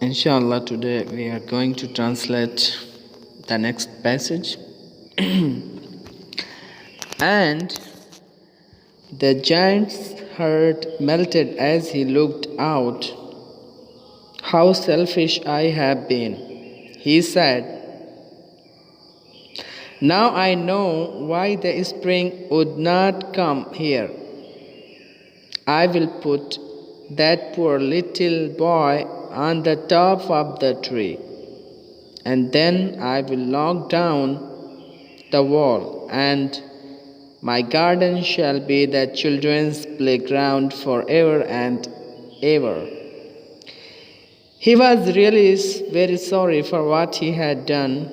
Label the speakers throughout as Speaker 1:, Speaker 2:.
Speaker 1: Inshallah, today we are going to translate the next passage. And the giant's heart melted as he looked out. How selfish I have been, he said. Now I know why the spring would not come here. I will put that poor little boy on the top of the tree, and then I will knock down the wall, and my garden shall be the children's playground forever and ever. He was really very sorry for what he had done,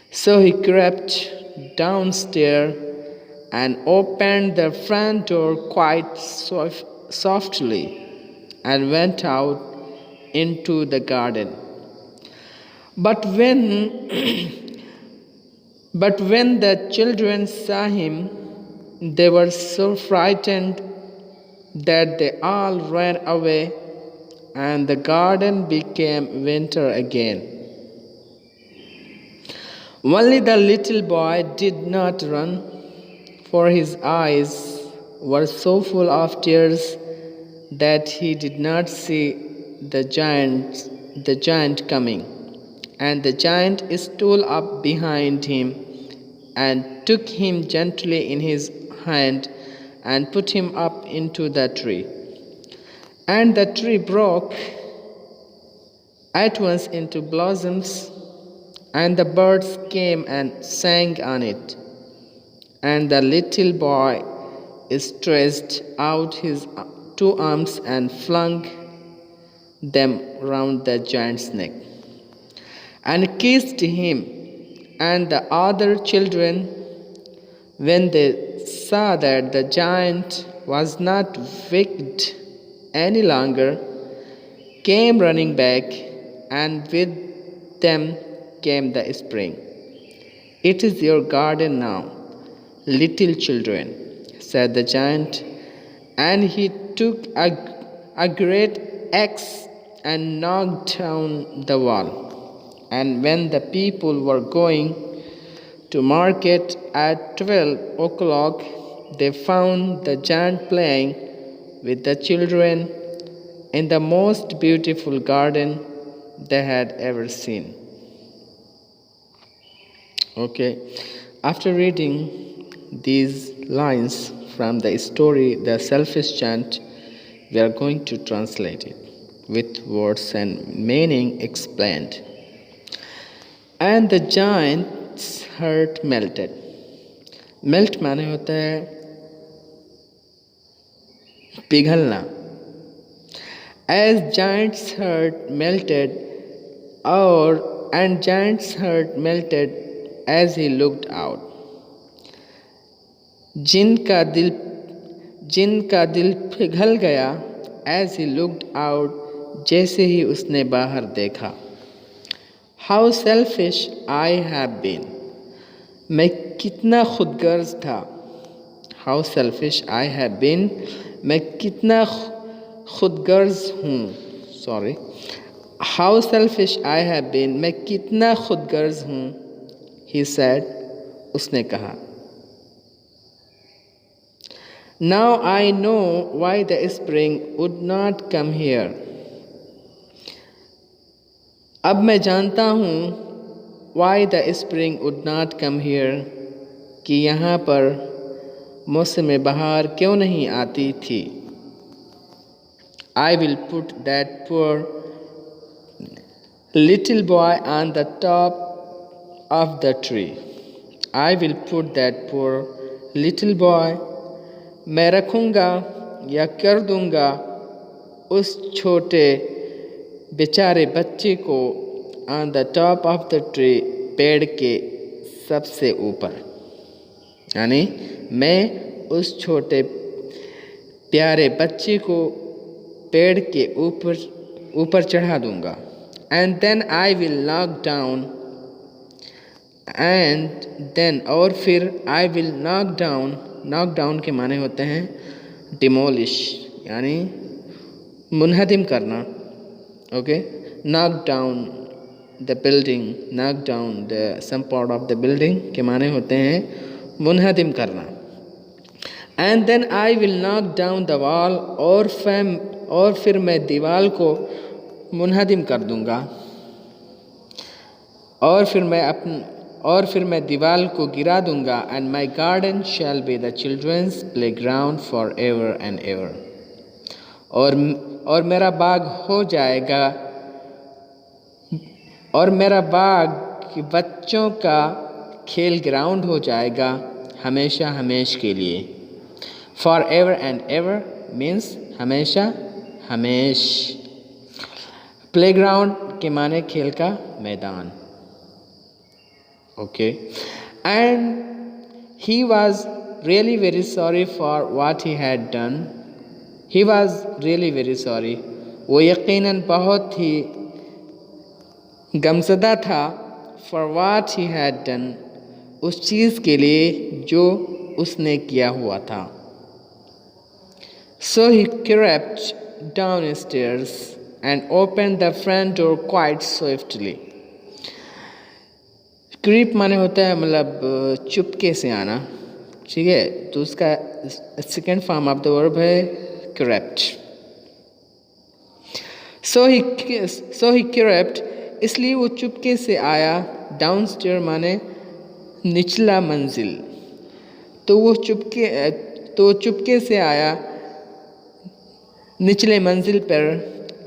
Speaker 1: so he crept downstairs and opened the front door quite softly and went out into the garden. But when the children saw him, they were so frightened that they all ran away, and the garden became winter again. Only the little boy did not run, for his eyes were so full of tears that he did not see the giant coming. And the giant stole up behind him and took him gently in his hand and put him up into the tree. And the tree broke at once into blossoms, and the birds came and sang on it. And the little boy stretched out his 2 arms and flung them round the giant's neck and kissed him. And the other children, when they saw that the giant was not wicked any longer, came running back, and with them came the spring. It is your garden now, little children, said the giant, and he took a great axe and knocked down the wall. And when the people were going to market at 12 o'clock, they found the giant playing with the children in the most beautiful garden they had ever seen. Okay, after reading these lines from the story, The Selfish Giant, we are going to translate it with words and meaning explained. And the giant's heart melted. Melt माने होता है पिघलना. As giant's heart melted, and giant's heart melted as he looked out. जिन का दिल पिघल गया as he looked out, जैसे ही उसने बाहर देखा. How selfish I have been. मैं कितना खुदगर्ज था. How selfish I have been. मैं कितना खुदगर्ज हूँ. Sorry. How selfish I have been. मैं कितना खुदगर्ज हूँ. He said. उसने कहा. Now I know why the spring would not come here. अब मैं जानता हूँ why the spring would not come here, कि यहाँ पर मौसम बहार क्यों नहीं आती थी. I will put that poor little boy on the top of the tree. I will put that poor little boy. मैं रखूँगा या कर दूँगा उस छोटे बेचारे बच्चे को on the top of the tree, पेड़ के सबसे ऊपर. यानी मैं उस छोटे प्यारे बच्चे को पेड़ के ऊपर चढ़ा दूँगा. And then I will knock down, and then और फिर I will knock down के माने होते हैं demolish, यानी मुनहदिम करना. Okay, knock down the building, knock down the some part of the building के माने होते हैं मुनहदिम करना। And then I will knock down the wall, और फिर मैं दीवार को मुनहदिम कर दूंगा, और फिर मैं दीवार को गिरा दूंगा। And my garden shall be the children's playground forever and ever, और मेरा बाग हो जाएगा, और मेरा बाग बच्चों का खेल ग्राउंड हो जाएगा हमेशा हमेश के लिए। Forever and ever means हमेशा हमेश। प्लेग्राउंड के माने खेल का मैदान। Okay, and he was really very sorry for what he had done. He was really very sorry. वो यकीनन बहुत ही गमज़दा था for what he had done, उस चीज़ के लिए जो उसने किया हुआ था। So he crept downstairs and opened the front door quite swiftly. Creep माने होता है मतलब चुपके से आना, ठीक है, तो उसका second form of the verb है crept. So he crept, इसलिए वो चुपके से आया। डाउनस्टेयर माने निचला मंजिल, तो वो चुपके से आया निचले मंजिल पर।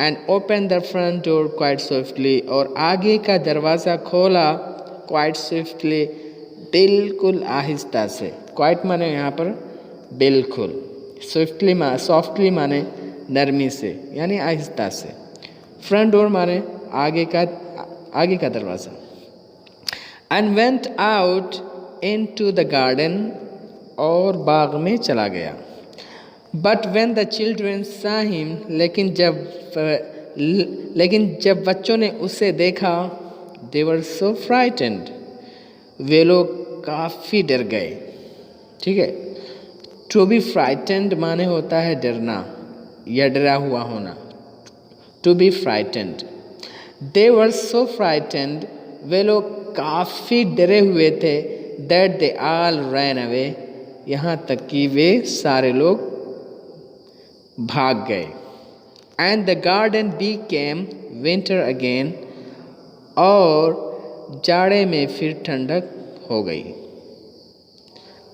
Speaker 1: And open the front door quite swiftly, और आगे का दरवाज़ा खोला क्वाइट स्विफ्टली, बिल्कुल आहिस्ता से। क्वाइट माने यहाँ पर बिल्कुल, सॉफ्टली माने नरमी से यानी आहिस्ता से, फ्रंट डोर माने आगे का दरवाज़ा। And went out into the garden, और बाग में चला गया। But when the children saw him, लेकिन जब बच्चों ने उसे देखा, they were so frightened, वे लोग काफ़ी डर गए। ठीक है, to be frightened माने होता है डरना या डरा हुआ होना, to be frightened। they were so frightened, वे लोग काफ़ी डरे हुए थे, that they all ran away, यहाँ तक कि वे सारे लोग भाग गए। And the garden became winter again, और जाड़े में फिर ठंडक हो गई।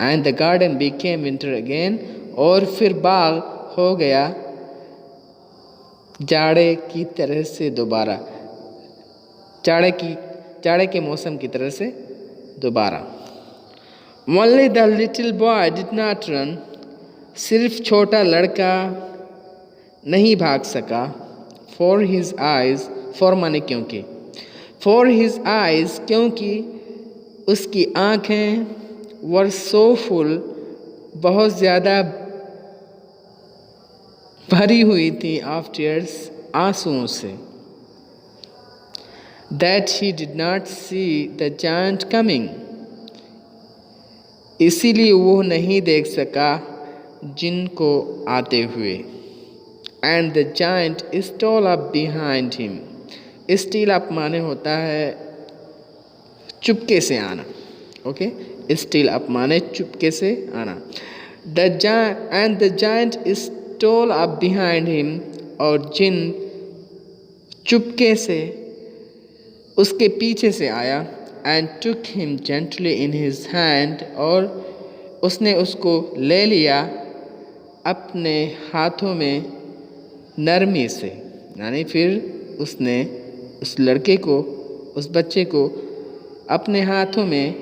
Speaker 1: And the garden became winter again, और फिर बाग हो गया जाड़े की तरह से दोबारा, जाड़े के मौसम की तरह से दोबारा। Only the little boy did not run, सिर्फ छोटा लड़का नहीं भाग सका। For his माने क्योंकि, For his eyes क्योंकि उसकी आँखें were so full, बहुत ज़्यादा भरी हुई थी, of tears, आंसुओं से। That he did not see the giant coming, इसीलिए वो नहीं देख सका जिनको आते हुए। And the giant stole up behind him, steal up माने होता है चुपके से आना। ओके, steal up माने चुपके से आना। And the giant stole up behind him, और जिन चुपके से उसके पीछे से आया। And took him gently in his hand, और उसने उसको ले लिया अपने हाथों में नरमी से, यानी फिर उसने उस लड़के को, उस बच्चे को अपने हाथों में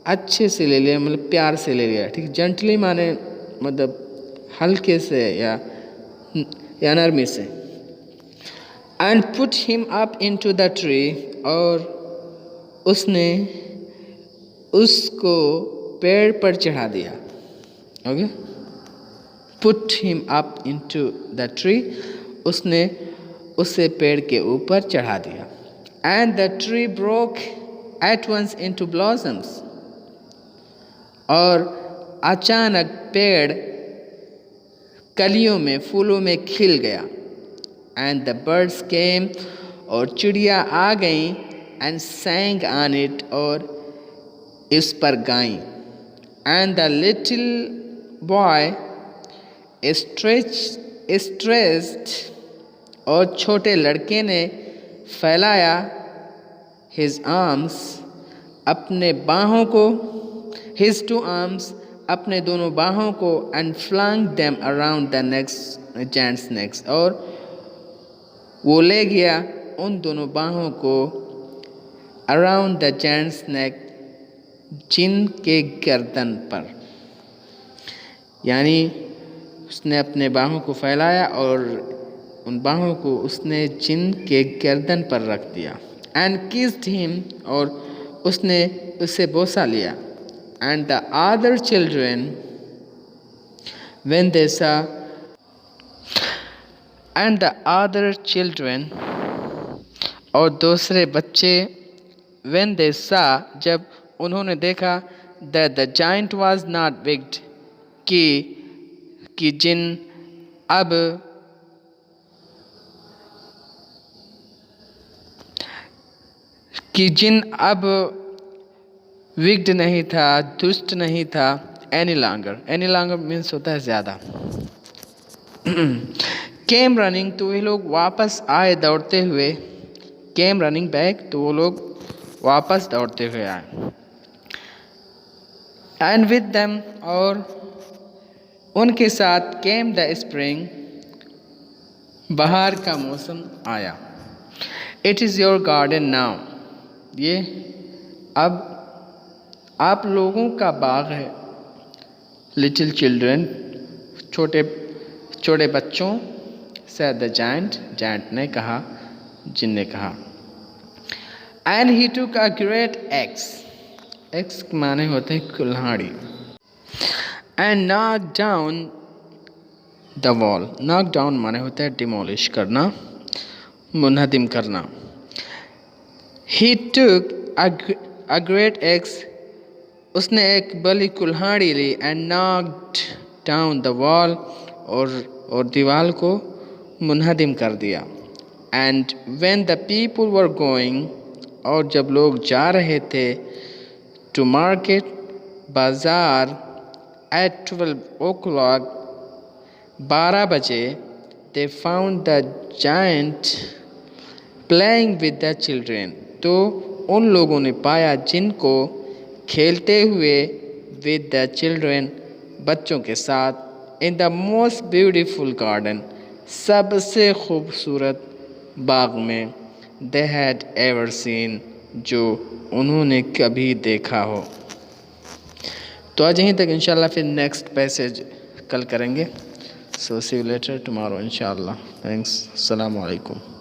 Speaker 1: अच्छे से ले लिया, मतलब प्यार से ले लिया। ठीक, जेंटली माने मतलब हल्के से या नरमी से। And put him up into the tree, और उसने उसको पेड़ पर चढ़ा दिया। Okay, put him up into the tree, उसने उसे पेड़ के ऊपर चढ़ा दिया। And the tree broke at once into blossoms, और अचानक पेड़ कलियों में, फूलों में खिल गया। एंड द बर्ड्स केम, और चिड़िया आ गई, एंड sang on it, और इस पर गाई। And the little boy stretched, और छोटे लड़के ने फैलाया his arms, अपने बाहों को, his two arms, अपने दोनों बाहों को, and flung them around the giant's necks, और वो ले गया उन दोनों बाहों को around the giant's neck, जिन के गर्दन पर, यानी उसने अपने बाहों को फैलाया और उन बाहों को उसने जिन के गर्दन पर रख दिया। एंड किस्ड हिम, और उसने उसे बोसा लिया। And the other children when they सा, एंड द अदर चिल्ड्रन, और दूसरे बच्चे, व्हेन दे सा, जब उन्होंने देखा, that the giant was not wicked, कि जिन अब विक्ड नहीं था, दुष्ट नहीं था, एनी लॉन्गर मीन्स होता है ज़्यादा। केम रनिंग, तो वे लोग वापस आए दौड़ते हुए। केम रनिंग बैक, तो वो लोग वापस दौड़ते हुए आए। एंड विद देम, और उनके साथ, केम द स्प्रिंग, बहार का मौसम आया। It is your garden now, ये अब आप लोगों का बाग है। लिटिल चिल्ड्रन, छोटे बच्चों, said the giant ने कहा, जिन ने कहा। एंड ही टूक अ ग्रेट एक्स माने होते हैं कुल्हाड़ी। And knock down the wall, knock down माने होता है डिमोलिश करना, मुनहदिम करना। ही टूक अ ग्रेट एक्स, उसने एक बड़ी कुल्हाड़ी ली। And knocked down the wall, और दीवार को मुनहदिम कर दिया। And when the people were going, और जब लोग जा रहे थे, टू मार्केट, बाजार, एट 12 o'clock, 12 बजे, they found the giant playing with the children, तो उन लोगों ने पाया जिनको खेलते हुए विद द चिल्ड्रेन, बच्चों के साथ, in the most beautiful garden, सबसे खूबसूरत बाग में, दे हैड एवर सीन, जो उन्होंने कभी देखा हो। तो आज यहीं तक, इंशाल्लाह फिर नेक्स्ट पैसेज कल करेंगे। सो सी यू लेटर टुमारो इंशाल्लाह। थैंक्स, अस्सलाम वालेकुम।